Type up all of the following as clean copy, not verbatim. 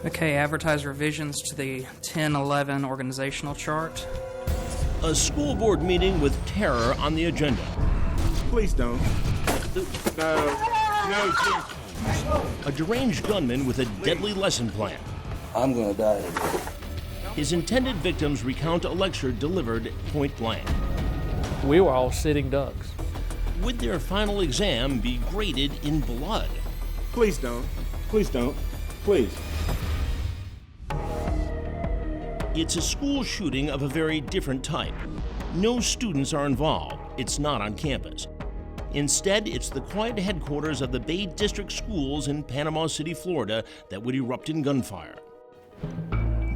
Okay, advertise revisions to the 10-11 organizational chart. A school board meeting with terror on the agenda. Please don't. No, Jim. A deranged gunman with a deadly lesson plan. I'm gonna die today. His intended victims recount a lecture delivered point blank. We were all sitting ducks. Would their final exam be graded in blood? Please don't. Please don't. Please. It's a school shooting of a very different type. No students are involved. It's not on campus. Instead, it's the quiet headquarters of the Bay District Schools in Panama City, Florida, that would erupt in gunfire.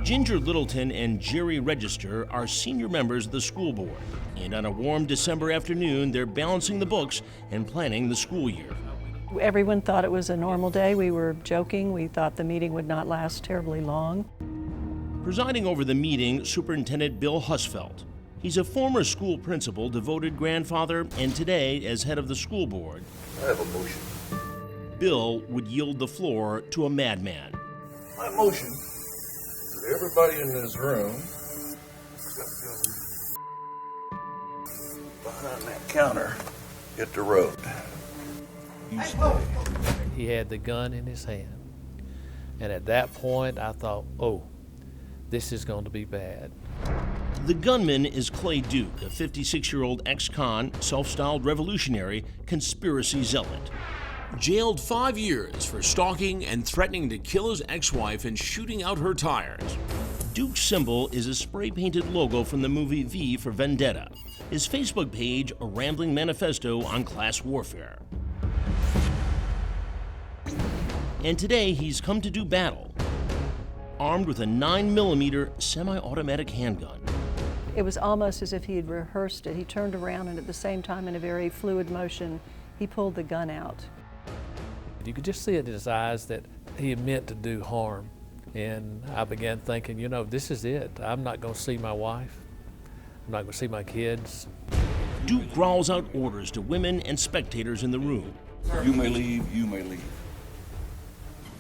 Ginger Littleton and Jerry Register are senior members of the school board, and on a warm December afternoon, they're balancing the books and planning the school year. Everyone thought it was a normal day. We were joking. We thought the meeting would not last terribly long. Presiding over the meeting, Superintendent Bill Husfeldt. He's a former school principal, devoted grandfather, and today, as head of the school board, I have a motion. Bill would yield the floor to a madman. My motion is that everybody in this room, behind that counter, hit the road. You stay. He had the gun in his hand. And at that point, I thought, oh, this is going to be bad. The gunman is Clay Duke, a 56-year-old ex-con, self-styled revolutionary, conspiracy zealot. Jailed 5 years for stalking and threatening to kill his ex-wife and shooting out her tires. Duke's symbol is a spray-painted logo from the movie V for Vendetta. His Facebook page, a rambling manifesto on class warfare. And today, he's come to do battle, armed with a 9mm semi-automatic handgun. It was almost as if he had rehearsed it. He turned around and at the same time, in a very fluid motion, he pulled the gun out. You could just see it in his eyes that he had meant to do harm. And I began thinking, you know, this is it. I'm not going to see my wife. I'm not going to see my kids. Duke growls out orders to women and spectators in the room. You may leave, you may leave.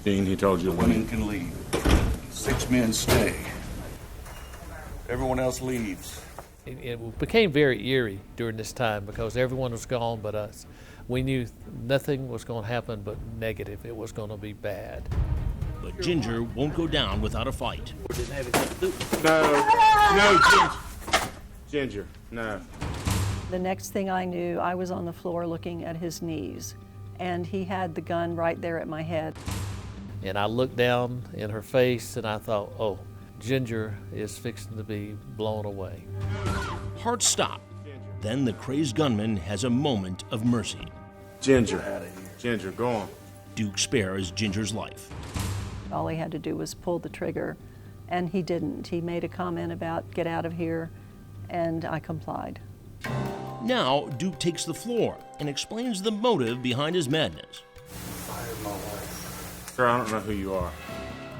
Dean, he told you The women can leave. 6 men stay. Everyone else leaves. It became very eerie during this time because everyone was gone but us. We knew nothing was going to happen but negative. It was going to be bad. But Ginger won't go down without a fight. No, Ginger. Ginger, no. The next thing I knew, I was on the floor looking at his knees, and he had the gun right there at my head. And I looked down in her face and I thought, oh, Ginger is fixing to be blown away. Heart stop. Then the crazed gunman has a moment of mercy. Ginger, go on. Duke spares Ginger's life. All he had to do was pull the trigger, and he didn't. He made a comment about, get out of here, and I complied. Now, Duke takes the floor and explains the motive behind his madness. Fired my wife. Sir, I don't know who you are.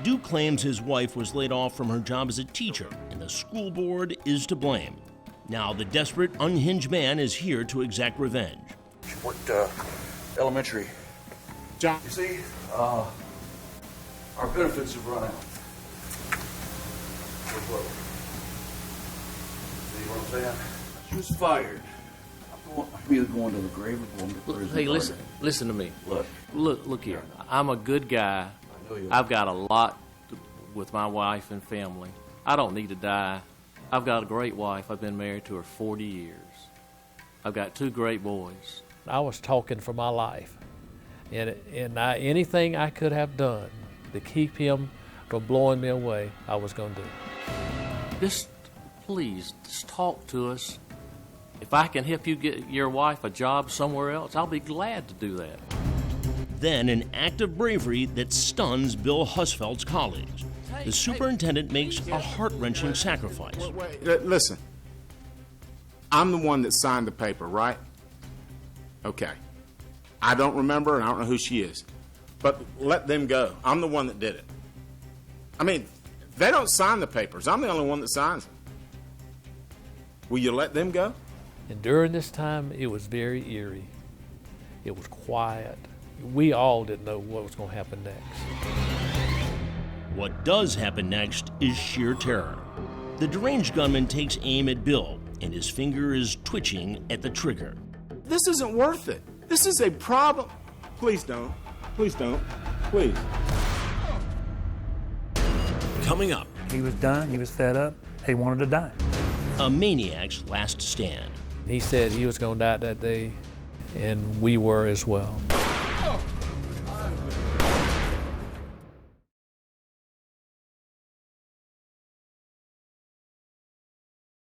Duke claims his wife was laid off from her job as a teacher, and the school board is to blame. Now, the desperate, unhinged man is here to exact revenge. She worked elementary. John. You see, our benefits have run out. We're broke. See what I'm saying? She was fired. I'm either going to the grave or going to prison. Hey, listen to me. Look here. I'm a good guy. I know you are. I've got a lot with my wife and family. I don't need to die. I've got a great wife. I've been married to her 40 years. I've got 2 great boys. I was talking for my life. And anything I could have done to keep him from blowing me away, I was going to do. Please talk to us. If I can help you get your wife a job somewhere else, I'll be glad to do that. Then an act of bravery that stuns Bill Husfeldt's colleagues. The superintendent makes a heart-wrenching sacrifice. Wait. Listen. I'm the one that signed the paper, right? Okay. I don't remember, and I don't know who she is. But let them go. I'm the one that did it. I mean, they don't sign the papers. I'm the only one that signs them. Will you let them go? And during this time, it was very eerie. It was quiet. We all didn't know what was going to happen next. What does happen next is sheer terror. The deranged gunman takes aim at Bill, and his finger is twitching at the trigger. This isn't worth it. This is a problem. Please don't. Please don't. Please. Coming up, He was done. He was fed up. He wanted to die. A maniac's last stand. He said he was going to die that day, and we were as well.